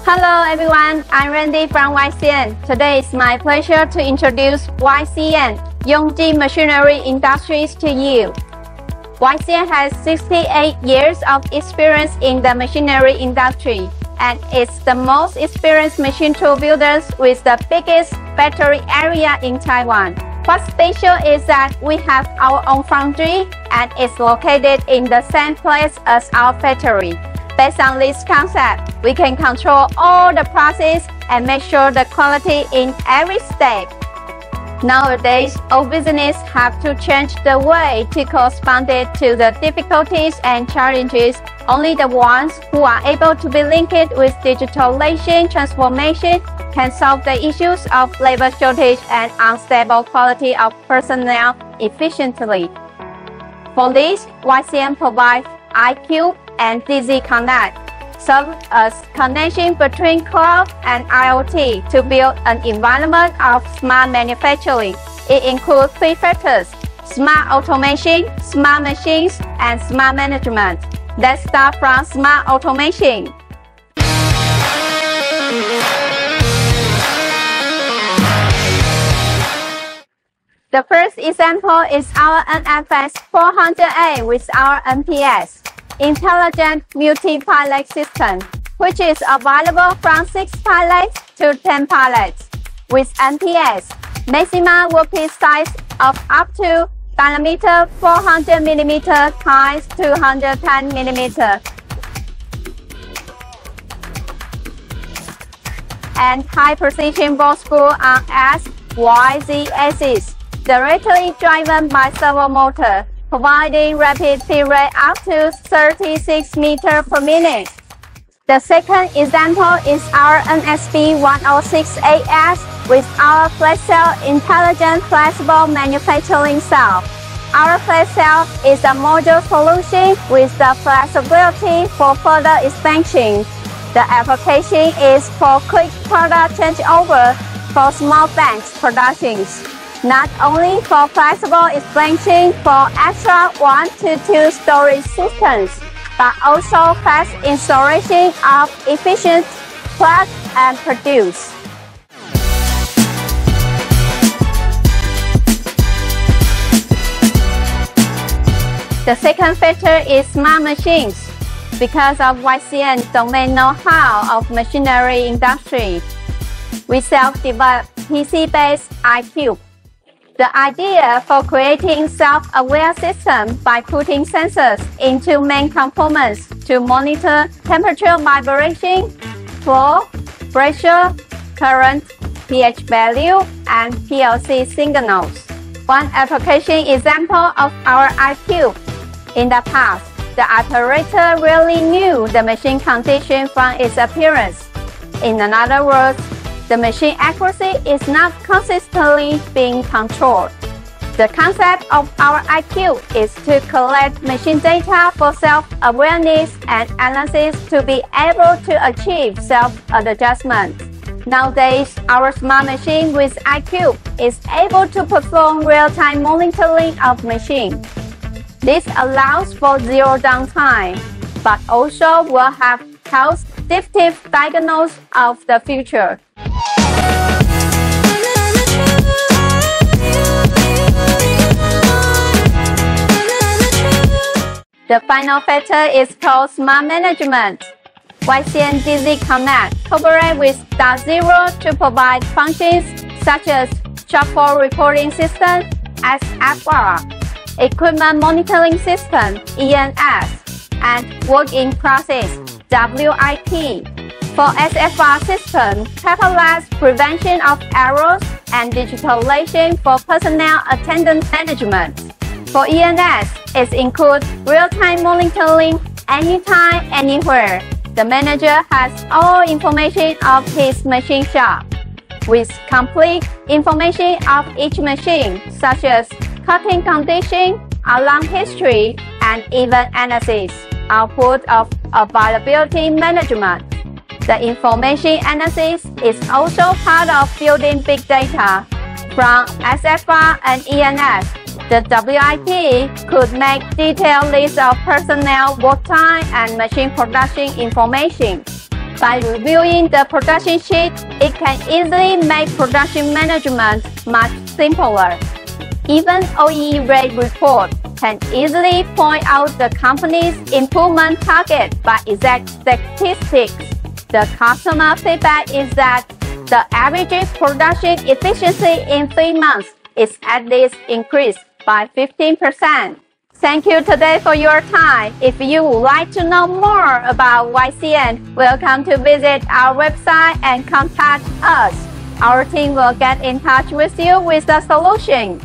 Hello everyone, I'm Randy from YCM. Today it's my pleasure to introduce YCM, Yongji Machinery Industries to you. YCM has 68 years of experience in the machinery industry, and it's the most experienced machine tool builders with the biggest factory area in Taiwan. What's special is that we have our own foundry and it's located in the same place as our factory. Based on this concept, we can control all the process and make sure the quality in every step. Nowadays, all businesses have to change the way to correspond to the difficulties and challenges. Only the ones who are able to be linked with digitalization transformation can solve the issues of labor shortage and unstable quality of personnel efficiently. For this, YCM provides iCube and DC Connect, serve as connection between cloud and IoT to build an environment of smart manufacturing. It includes three factors: smart automation, smart machines, and smart management. Let's start from smart automation. The first example is our NFS 400A with our MPS, Intelligent Multi-Pallet System, which is available from 6 pallets to 10 pallets. With MPS, maximum workpiece size of up to diameter 400 mm times 210 mm, and high precision ball screw on S, Y, Z axis, directly driven by servo motor, providing rapid feed rate up to 36 meters per minute. The second example is our NSB 106AS with our flat cell intelligent flexible manufacturing cell. Our flat cell is a module solution with the flexibility for further expansion. The application is for quick product changeover for small batch productions. Not only for flexible expansion for extra 1 to 2 storage systems, but also fast installation of efficient plug and produce. The second factor is smart machines. Because of YCM domain know-how of machinery industry, we self-developed PC-based iCube. The idea for creating self-aware system by putting sensors into main components to monitor temperature vibration, flow, pressure, current, pH value, and PLC signals. One application example of our iCube. In the past, the operator really knew the machine condition from its appearance. In other words, the machine accuracy is not consistently being controlled. The concept of our iCube is to collect machine data for self-awareness and analysis to be able to achieve self-adjustment. Nowadays, our smart machine with iCube is able to perform real-time monitoring of machine. This allows for zero downtime, but also will have health-predictive diagnosis of the future. The final factor is called smart management. YCM DC Connect cooperates with .0 to provide functions such as shop recording system, SFR, equipment monitoring system, ENS, and work in process, WIP. For SFR system, paperless prevention of errors and digitalization for personnel attendance management. For ENS, it includes real-time monitoring anytime, anywhere. The manager has all information of his machine shop, with complete information of each machine, such as cutting condition, alarm history, and even analysis, output of availability management. The information analysis is also part of building big data. From SFR and ENS, the WIP could make detailed lists of personnel work time and machine production information. By reviewing the production sheet, it can easily make production management much simpler. Even OEE rate report can easily point out the company's improvement target by exact statistics. The customer feedback is that the average production efficiency in 3 months is at least increased by 15%. Thank you today for your time. If you would like to know more about YCM, welcome to visit our website and contact us. Our team will get in touch with you with a solution.